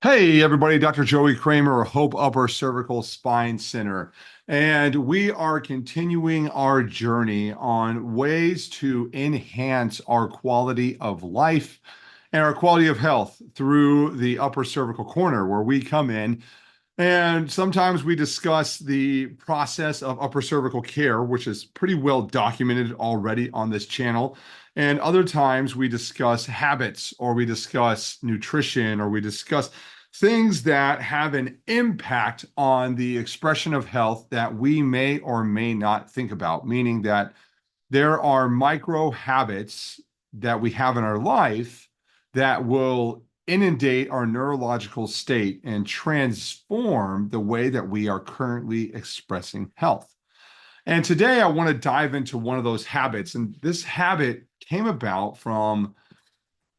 Hey, everybody, Dr. Joey Kramer, Hope Upper Cervical Spine Center. And we are continuing our journey on ways to enhance our quality of life and our quality of health through the upper cervical corner, where we come in and sometimes we discuss the process of upper cervical care, which is pretty well documented already on this channel. And other times we discuss habits, or we discuss nutrition, or we discuss things that have an impact on the expression of health that we may or may not think about, meaning that there are micro habits that we have in our life that will inundate our neurological state and transform the way that we are currently expressing health. And today I want to dive into one of those habits. And this habit came about from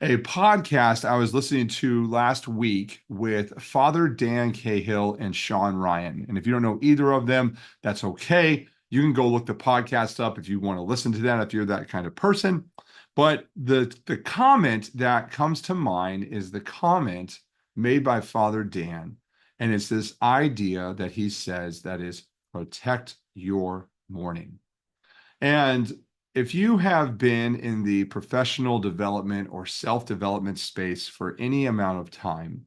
a podcast I was listening to last week with Father Dan Cahill and Sean Ryan. And if you don't know either of them, that's okay. You can go look the podcast up if you want to listen to that, if you're that kind of person. But the comment that comes to mind is the comment made by Father Dan. And it's this idea that he says that is protect your morning. And if you have been in the professional development or self-development space for any amount of time,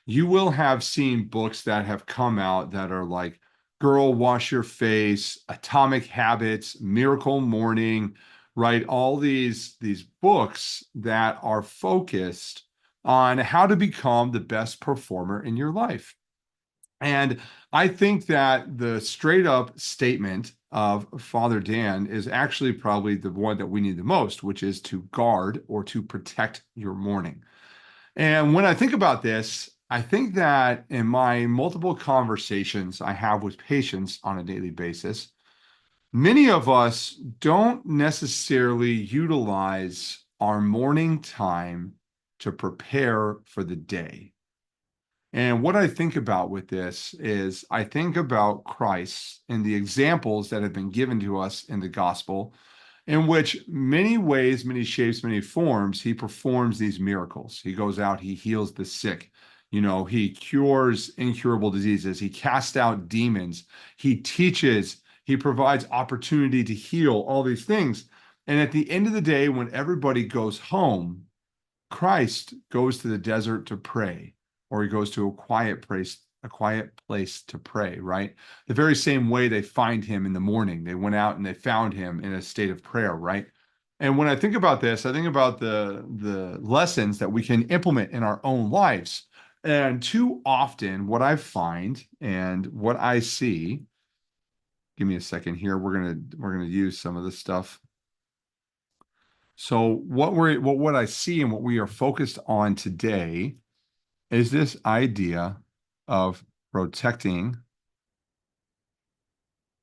you will have seen books that have come out that are like Girl, Wash Your Face, Atomic Habits, Miracle Morning, right? All these books that are focused on how to become the best performer in your life. And I think that the straight up statement of Father Dan is actually probably the one that we need the most, which is to guard or to protect your morning. And when I think about this, I think that in my multiple conversations I have with patients on a daily basis, many of us don't necessarily utilize our morning time to prepare for the day. And what I think about with this is I think about Christ and the examples that have been given to us in the gospel, in which many ways, many shapes, many forms, he performs these miracles. He goes out, he heals the sick, he cures incurable diseases, he casts out demons, he teaches, he provides opportunity to heal, all these things. And at the end of the day, when everybody goes home, Christ goes to the desert to pray, or he goes to a quiet place to pray, right? The very same way they find him in the morning. They went out and they found him in a state of prayer, right? And when I think about this, I think about the lessons that we can implement in our own lives. And too often, what I find and what I see, give me a second here. We're gonna use some of this stuff. So what I see and what we are focused on today is this idea of protecting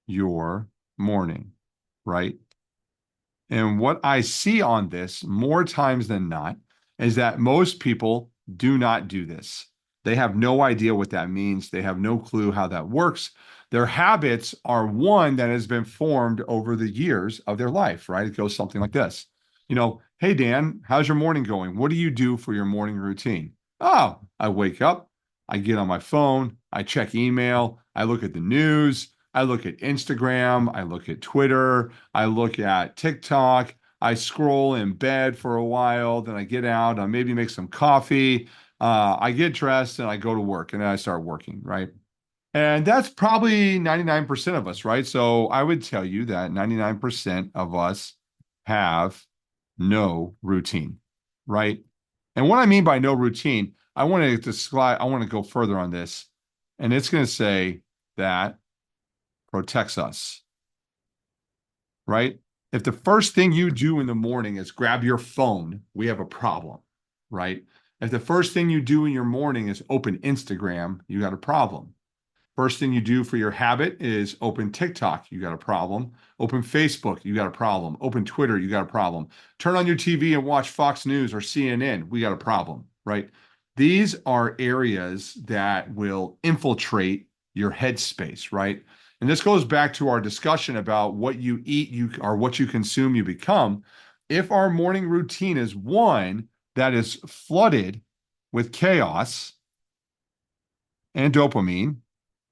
your morning, right? And what I see on this more times than not is that most people do not do this. They have no idea what that means. They have no clue how that works. Their habits are one that has been formed over the years of their life, right? It goes something like this. Hey, Dan, how's your morning going? What do you do for your morning routine? Oh, I wake up, I get on my phone, I check email, I look at the news, I look at Instagram, I look at Twitter, I look at TikTok, I scroll in bed for a while, then I get out, I maybe make some coffee, I get dressed and I go to work and then I start working, right? And that's probably 99% of us, right? So I would tell you that 99% of us have no routine, right? And what I mean by no routine, I want to go further on this. And it's going to say that protects us, right? If the first thing you do in the morning is grab your phone, we have a problem, right? If the first thing you do in your morning is open Instagram, you got a problem. First thing you do for your habit is open TikTok, you got a problem. Open Facebook, you got a problem. Open Twitter, you got a problem. Turn on your TV and watch Fox News or CNN, we got a problem, right? These are areas that will infiltrate your headspace, right? And this goes back to our discussion about what you eat, you or what you consume, you become. If our morning routine is one that is flooded with chaos, and dopamine,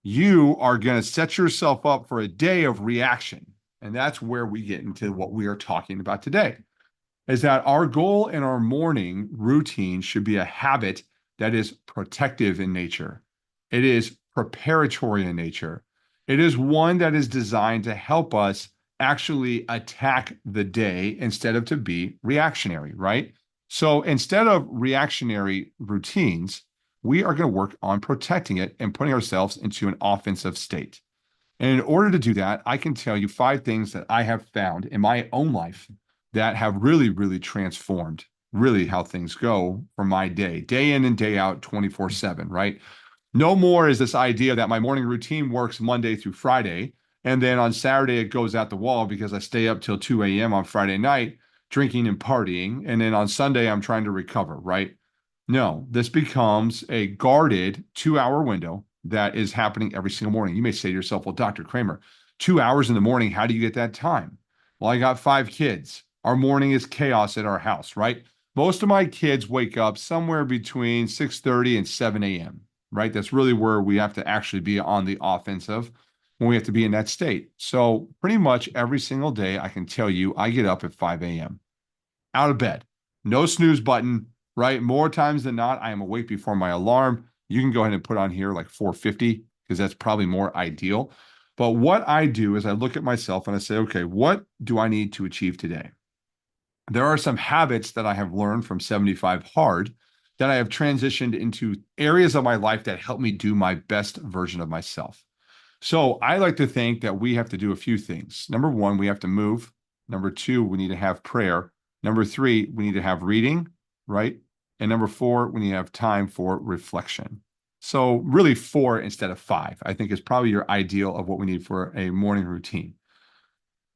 you are going to set yourself up for a day of reaction. And that's where we get into what we are talking about today, is that our goal in our morning routine should be a habit that is protective in nature. It is preparatory in nature. It is one that is designed to help us actually attack the day instead of to be reactionary, right? So instead of reactionary routines, we are going to work on protecting it and putting ourselves into an offensive state. And in order to do that, I can tell you 5 things that I have found in my own life that have really, really transformed really how things go for my day in and day out, 24/7, right? No more is this idea that my morning routine works Monday through Friday. And then on Saturday, it goes out the wall because I stay up till 2 a.m. on Friday night drinking and partying. And then on Sunday, I'm trying to recover, right? No, this becomes a guarded 2 hour window that is happening every single morning. You may say to yourself, well, Dr. Kramer, 2 hours in the morning, how do you get that time? Well, I got 5 kids. Our morning is chaos at our house, right? Most of my kids wake up somewhere between 6:30 and 7 a.m., right? That's really where we have to actually be on the offensive when we have to be in that state. So pretty much every single day, I can tell you, I get up at 5 a.m. out of bed, no snooze button, right? More times than not, I am awake before my alarm. You can go ahead and put on here like 4:50 because that's probably more ideal. But what I do is I look at myself and I say, okay, what do I need to achieve today? There are some habits that I have learned from 75 Hard that I have transitioned into areas of my life that help me do my best version of myself. So I like to think that we have to do a few things. Number one, we have to move. Number two, we need to have prayer. Number three, we need to have reading, right? And number four, we need to have time for reflection. So really 4 instead of 5, I think is probably your ideal of what we need for a morning routine.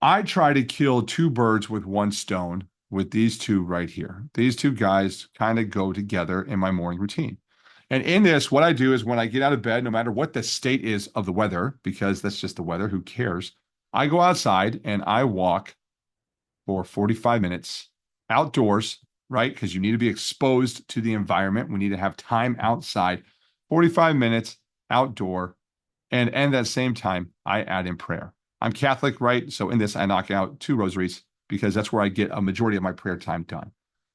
I try to kill 2 birds with 1 stone with these two right here. These two guys kind of go together in my morning routine. And in this, what I do is when I get out of bed, no matter what the state is of the weather, because that's just the weather, who cares? I go outside and I walk for 45 minutes outdoors, right? Because you need to be exposed to the environment. We need to have time outside, 45 minutes outdoor. And at that same time, I add in prayer. I'm Catholic, right? So in this, I knock out 2 rosaries because that's where I get a majority of my prayer time done.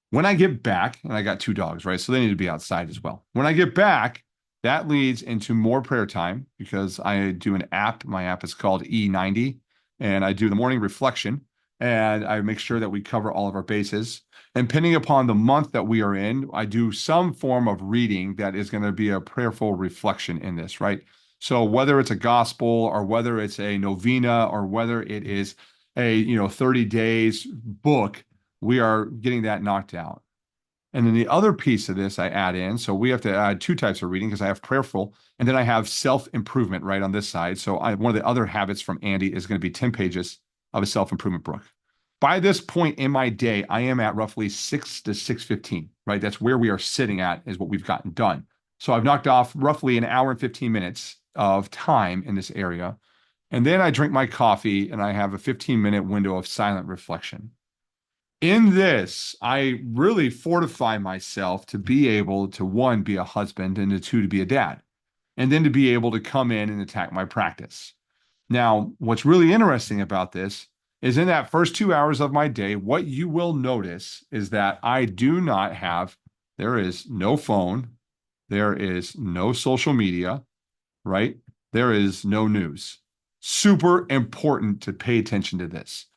When I get back, and I got 2 dogs, right? So they need to be outside as well. When I get back, that leads into more prayer time because I do an app. My app is called E90, and I do the morning reflection, and I make sure that we cover all of our bases. And depending upon the month that we are in, I do some form of reading that is going to be a prayerful reflection in this, right? So whether it's a gospel or whether it's a novena or whether it is a 30 days book, we are getting that knocked out. And then the other piece of this I add in, so we have to add 2 types of reading because I have prayerful and then I have self-improvement right on this side. So one of the other habits from Andy is going to be 10 pages of a self-improvement book. By this point in my day, I am at roughly 6 to 6:15, right? That's where we are sitting at is what we've gotten done. So I've knocked off roughly an hour and 15 minutes of time in this area. And then I drink my coffee and I have a 15-minute window of silent reflection. In this, I really fortify myself to be able to, 1, be a husband, and to 2, to be a dad, and then to be able to come in and attack my practice. Now, what's really interesting about this is in that first 2 hours of my day, what you will notice is that I do not have, there is no phone, there is no social media, right? There is no news. Super important to pay attention to this.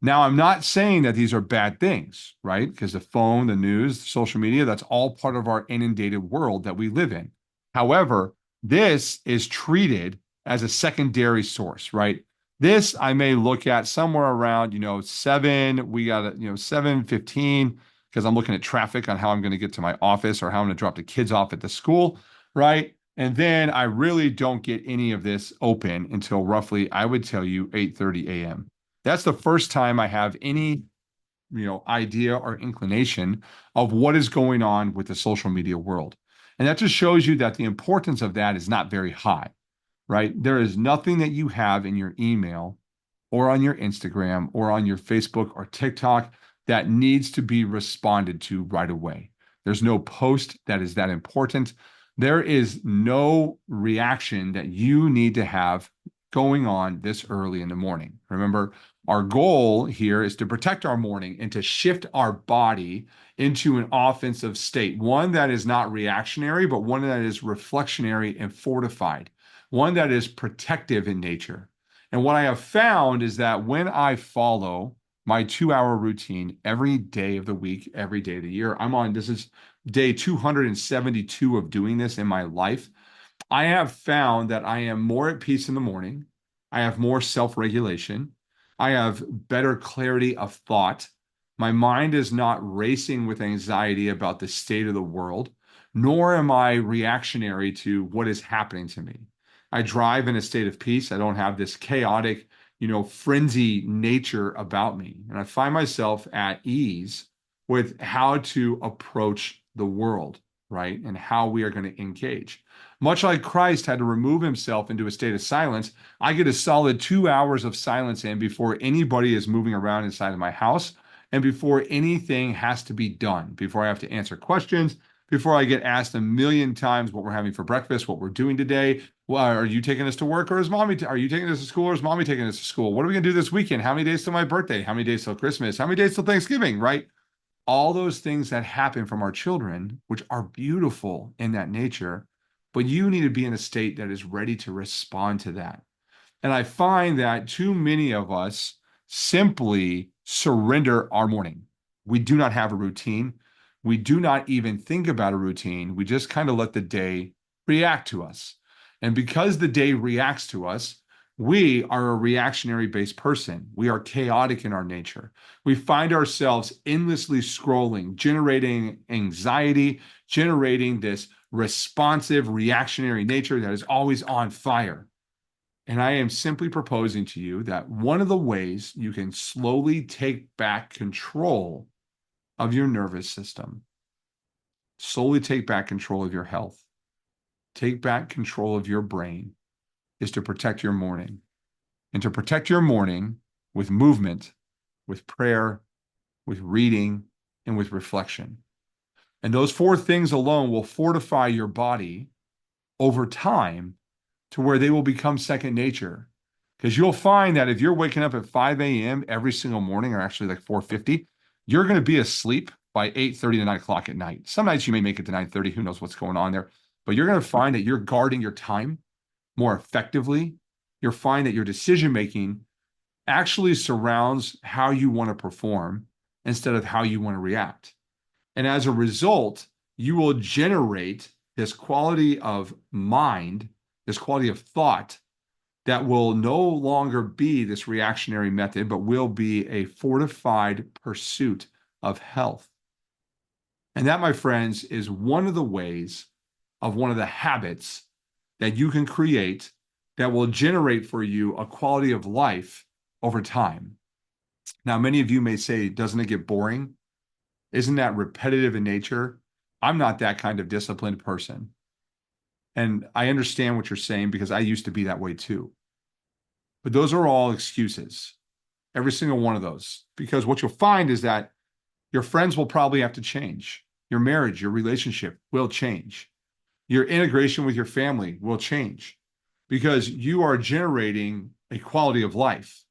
Now, I'm not saying that these are bad things, right? Because the phone, the news, social media, that's all part of our inundated world that we live in. However, this is treated as a secondary source, right? This I may look at somewhere around, 7, we got 7:15, because I'm looking at traffic on how I'm going to get to my office or how I'm going to drop the kids off at the school, right? And then I really don't get any of this open until roughly, I would tell you, 8:30 a.m. That's the first time I have any, idea or inclination of what is going on with the social media world. And that just shows you that the importance of that is not very high, right? There is nothing that you have in your email or on your Instagram or on your Facebook or TikTok that needs to be responded to right away. There's no post that is that important. There is no reaction that you need to have going on this early in the morning. Remember, our goal here is to protect our morning and to shift our body into an offensive state, one that is not reactionary, but one that is reflectionary and fortified, one that is protective in nature. And what I have found is that when I follow my 2 hour routine every day of the week, every day of the year, this is day 272 of doing this in my life. I have found that I am more at peace in the morning. I have more self-regulation. I have better clarity of thought. My mind is not racing with anxiety about the state of the world, nor am I reactionary to what is happening to me. I drive in a state of peace. I don't have this chaotic, frenzy nature about me. And I find myself at ease with how to approach the world, right? And how we are going to engage. Much like Christ had to remove himself into a state of silence, I get a solid 2 hours of silence in before anybody is moving around inside of my house and before anything has to be done, before I have to answer questions, before I get asked a million times what we're having for breakfast, what we're doing today. Well, are you taking us to work or is mommy, are you taking us to school or is mommy taking us to school? What are we going to do this weekend? How many days till my birthday? How many days till Christmas? How many days till Thanksgiving, right? All those things that happen from our children, which are beautiful in that nature, but you need to be in a state that is ready to respond to that. And I find that too many of us simply surrender our morning. We do not have a routine. We do not even think about a routine. We just kind of let the day react to us. And because the day reacts to us, we are a reactionary based person. We are chaotic in our nature. We find ourselves endlessly scrolling, generating anxiety, generating this responsive, reactionary nature that is always on fire. And I am simply proposing to you that one of the ways you can slowly take back control of your nervous system, slowly take back control of your health, take back control of your brain, is to protect your morning. And to protect your morning with movement, with prayer, with reading, and with reflection. And those four things alone will fortify your body over time to where they will become second nature. Because you'll find that if you're waking up at 5 a.m. every single morning, or actually like 4:50, you're going to be asleep by 8:30 to 9 o'clock at night. Some nights you may make it to 9:30. Who knows what's going on there? But you're going to find that you're guarding your time more effectively. You'll find that your decision making actually surrounds how you want to perform instead of how you want to react. And as a result, you will generate this quality of mind, this quality of thought that will no longer be this reactionary method, but will be a fortified pursuit of health. And that, my friends, is one of the ways of one of the habits that you can create that will generate for you a quality of life over time. Now, many of you may say, doesn't it get boring? Isn't that repetitive in nature? I'm not that kind of disciplined person. And I understand what you're saying because I used to be that way too. But those are all excuses, every single one of those, because what you'll find is that your friends will probably have to change. Your marriage, your relationship will change. Your integration with your family will change because you are generating a quality of life.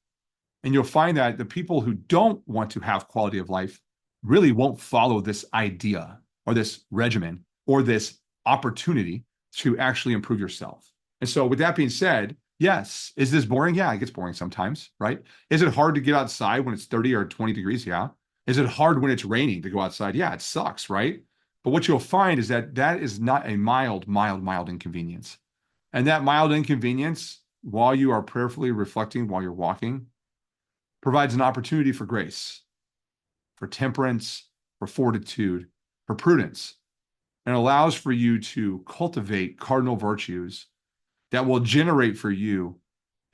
And you'll find that the people who don't want to have quality of life really won't follow this idea or this regimen or this opportunity to actually improve yourself. And so with that being said, yes, is this boring? Yeah, it gets boring sometimes, right? Is it hard to get outside when it's 30 or 20 degrees? Yeah. Is it hard when it's raining to go outside? Yeah, it sucks, right? But what you'll find is that that is not a mild inconvenience. And that mild inconvenience, while you are prayerfully reflecting while you're walking, provides an opportunity for grace, for temperance, for fortitude, for prudence, and allows for you to cultivate cardinal virtues that will generate for you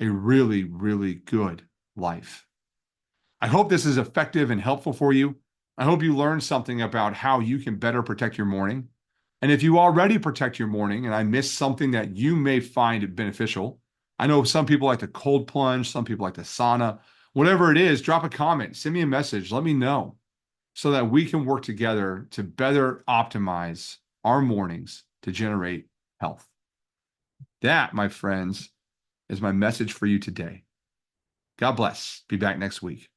a really, really good life. I hope this is effective and helpful for you. I hope you learned something about how you can better protect your morning. And if you already protect your morning and I missed something that you may find beneficial, I know some people like to cold plunge, some people like to sauna, whatever it is, drop a comment, send me a message, let me know so that we can work together to better optimize our mornings to generate health. That, my friends, is my message for you today. God bless. Be back next week.